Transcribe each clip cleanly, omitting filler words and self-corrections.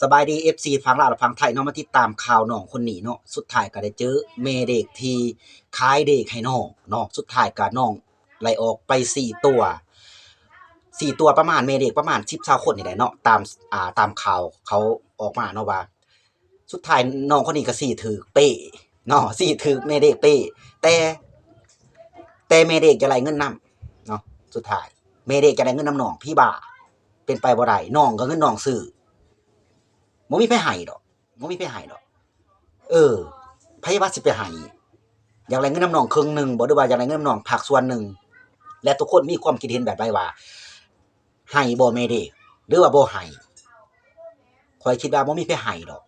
สบายดี FC ฟังลาวและฟังไทยเนาะมาติดตามข่าวน้องคนนี้เนาะสุดท้ายก็ได้เจอแม่เด็กที่ขายเด็กให้น้องเนาะสุดท้ายก็น้องไล่ออกไป4 ตัวประมาณแม่เด็กประมาณ10-20คนนี่แหละเนาะตามข่าวเขาออกมาเนาะว่าสุดท้ายน้องคนนี้ก็สิถูกเป้เนาะสิถูกแม่เด็กเป้แต่แม่เด็กจะไล่เงินนำเนาะสุดท้ายแม่เด็กจะได้เงินนำน้องพี่บ่าเป็นไปบ่ได้น้องก็เงินน้องซื้อ บ่มีไผให้ดอกบ่มีไผให้ดอกไผว่าสิไปให้อยากได้เงินนำน้องครึ่งหนึ่งบ่หรือว่าอยากได้เงินนำน้องภาคส่วนหนึ่งและทุกคนมีความคิดเห็นแบบใดว่าให้บ่แม่เด้หรือว่าบ่ให้ข้อยคิดว่าบ่มีไผให้ดอก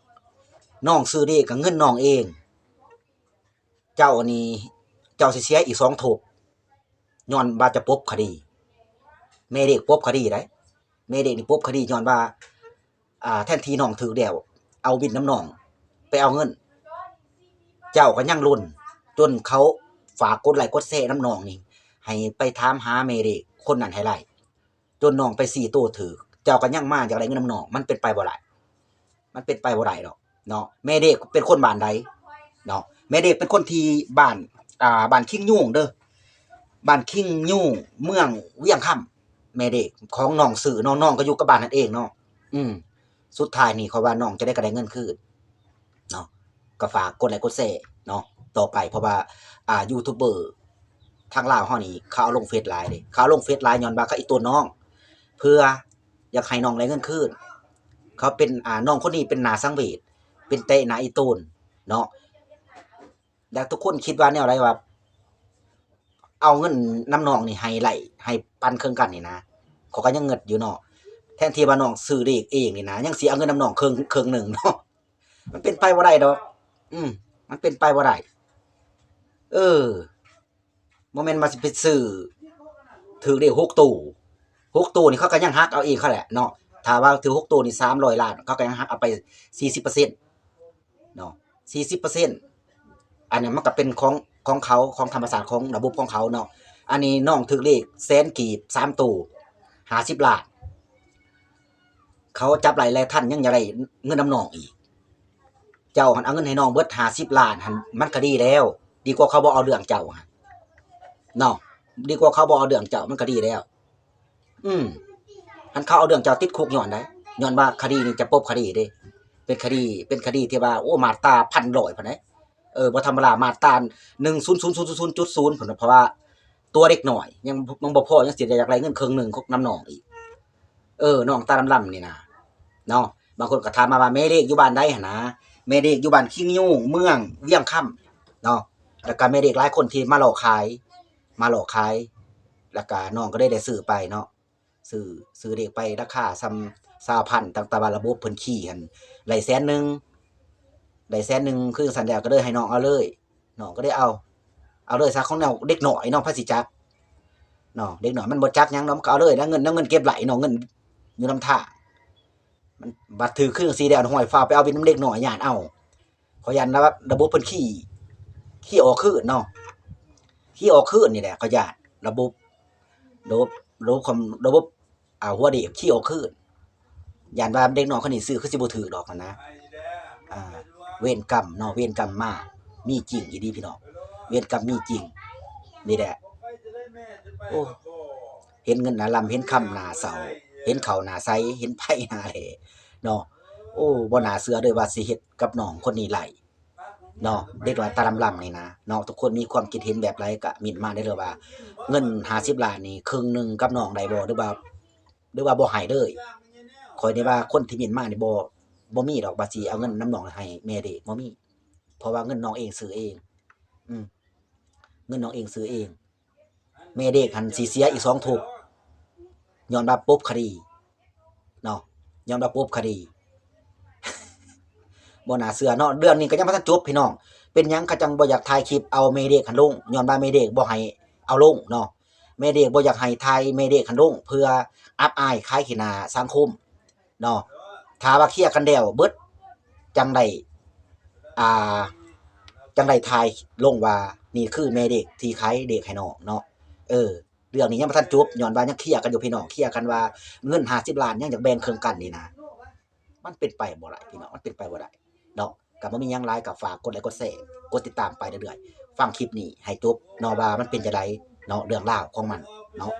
น้องซื้อเด้ก็เงินน้องเองเจ้านี่เจ้าสิเสียอีก2ทบญ้อนว่าจะปบคดีแม่เด็กปบคดีได้แม่เด็กนี่ปบคดีย้อนว่าแทนที่น้องถูกแล้วเอาบิลนำน้องไปเอาเงินเจ้าก็ยังลุ้นจนเขาฝากกดไลค์กดแชร์นำน้องนี่ให้ไปถามหาแม่เด็กคนนั้นให้ไล่จนน้องไป4ตัวถูกเจ้าก็ยังมาอยากได้เงินนำน้องมันเป็นไปบ่ได้มันเป็นไปบ่ได้ดอกเนาะแม่เด็กเป็นคนบ้านใดเนาะแม่เด็กเป็นคนที่บ้านคิงยุ่งเด้อบ้านคิงยุ่งเมืองเวียงค่ำแม่เด็กของน้องซื้อน้องๆก็อยู่กับบ้านนั่นเองเนาะสุดท้ายนี่เขาว่าน้องจะได้เงินคืนเนาะก็ฝากกดไลค์กดแชร์เนาะต่อไปเพราะว่ายูทูบเบอร์ทางลาวเฮานี่เขาเอาลงเฟซหลายเด้เขาลงเฟซหลายย้อนว่าเขาอีตัวน้องเพื่ออยากให้น้องได้เงินคืนเขาเป็นน้องคนนี้เป็นหน้าสังเวชเป็นเตะหน้าอีตูนเนาะแล้วทุกคนคิดว่าแนวใดว่าเอาเงินนำน้องนี่ให้ไล่ให้ปันครึ่งกันนี่นะเขาก็ยังเงิดอยู่เนาะแทนที่ว่าน้องซื้อเลขเองนี่นะยังสิเอาเงินนำน้องครึ่งหนึ่งเนาะมันเป็นไปบ่ได้ดอกมันเป็นไปบ่ได้บ่แม่นว่าสิไปซื้อถูกเลข6 ตู้นี่เขาก็ยังหักเอาเองเขาแหละเนาะถ้าว่าถือ6 ตู้นี่300ล้านเขาก็ยังหักเอาไป40%เนาะ40%อันนี้มันก็เป็นของเขาของธรรมศาสตร์ของระบบของเขาเนาะอันนี้น้องถูกเลขแสนกีบ3 ตู้50 ล้านเขาจับหลายท่านยังอยากได้เงินนำน้องอีกเจ้าหันเอาเงินให้น้องเบิด50 ล้านหันมันก็ดีแล้วดีกว่าเขาบ่เอาเรื่องเจ้าหั่นเนาะดีกว่าเขาบ่เอาเรื่องเจ้ามันก็ดีแล้วหันเขาเอาเรื่องเจ้าติดคุกย้อนได้ย้อนว่าคดีนี้จะปบคดีเด้เป็นคดีที่ว่าโอ้มาตรา1,100พุ่นเด้บ่ธรรมดามาตรา1000000.0พุ่นเพราะว่าตัวเด็กน้อยยังบ่พอยังสิได้อยากได้เงินครึ่งหนึ่งของนำน้องอีกน้องตาลำๆนี่นะเนาะบางคนก็ถามมาว่าแม่เด็กอยู่บ้านใดหั่นนะแม่เด็กอยู่บ้านคิงยุ่งเมืองเวียงค่ำเนาะแล้วก็แม่เด็กหลายคนที่มาหลอกขายแล้วก็น้องก็ได้ซื้อไปเนาะซื้อเด็กไปราคาส่ำ20,000ตั้งแต่ว่าระบบเพิ่นขี้หั่นได้100,000คือสัญญาก็เลยให้น้องเอาเลยน้องก็ได้เอาเลยซะของแนวเด็กน้อยน้องพระสิจักเนาะเด็กน้อยมันบ่จักหยังเนาะมันก็เอาเลยแล้วเงินเก็บไหลเนาะเงินอยู่นำท่ามันบัดถือเครื่องสีแดงห้อยฟ้าไปเอาเป็นน้ำเด็กน้อยย้านเอาขอยันนะว่าระบบเพิ่นขี้ออกคืนเนาะขี้ออกคืนนี่แหละขอญาตระบบหัวเด็กขี้ออกคืนย้านว่าเด็กน้อยคนนี้ซื้อคือสิบ่ถูกดอกหันนะเวรกรรมเนาะเวรกรรมมามีจริงอีหลีพี่น้องเวรกรรมมีจริงนี่แหละโอ้เห็นเงินหน้าลำเห็นค่ำหน้าเศร้าเห็นข้าวหน้าใสเห็นไผหน้าแลเนาะโอ้บ่น่าเชื่อเลยว่าสิเฮ็ดกับน้องคนนี้ไหลเนาะเด็กน้อยตาลำๆนี่นะเนาะทุกคนมีความคิดเห็นแบบไรก็เม้นมาได้เลยว่าเงิน50 ล้านนี่ครึ่งหนึ่งกับน้องได้บ่หรือว่าบ่ให้เลยข้อยนี่ว่าคนที่เม้นมานี่บ่มีดอกว่าสิเอาเงินนำน้องให้แม่เด็กบ่มีเพราะว่าเงินน้องเองซื้อเองเงินน้องเองซื้อเองแม่เด็กหันสิเสียอีก2 ทบย้อนว่าปบคดีเนาะย้อนว่าปบคดีบ่น่าเชื่อเนาะเรื่องนี้ก็ยังบ่ทันจบพี่น้องเป็นหยังเขาจังบ่อยากถ่ายคลิปเอาแม่เด็กหันลงย้อนว่าแม่เด็กบ่ให้เอาลงเนาะแม่เด็กบ่อยากให้ถ่ายแม่เด็กหันลงเพื่ออับอายขายขี้หน้าสังคมเนาะถ้าว่าเคลียร์กันแล้วเบิดจังได้อ่าจังได้ถ่ายลงว่านี่คือแม่เด็กที่ขายเด็กให้น้องเนาะเรื่องนี้ยังบ่ทันจบย้อนว่ายังเคลียร์กันอยู่พี่น้องเคลียร์กันว่าเงิน50 ล้านยังอยากแบ่งครึ่งกันนี่นะ มันเป็นไปบ่ได้พี่น้องมันเป็นไปบ่ได้เนาะก็บ่มีหยังหลายก็ฝากกดไลค์กดแชร์กดติดตามไปเรื่อยๆฟังคลิปนี้ให้จบเนาะว่ามันเป็นจังไดเนาะเรื่องราวของมันเนาะ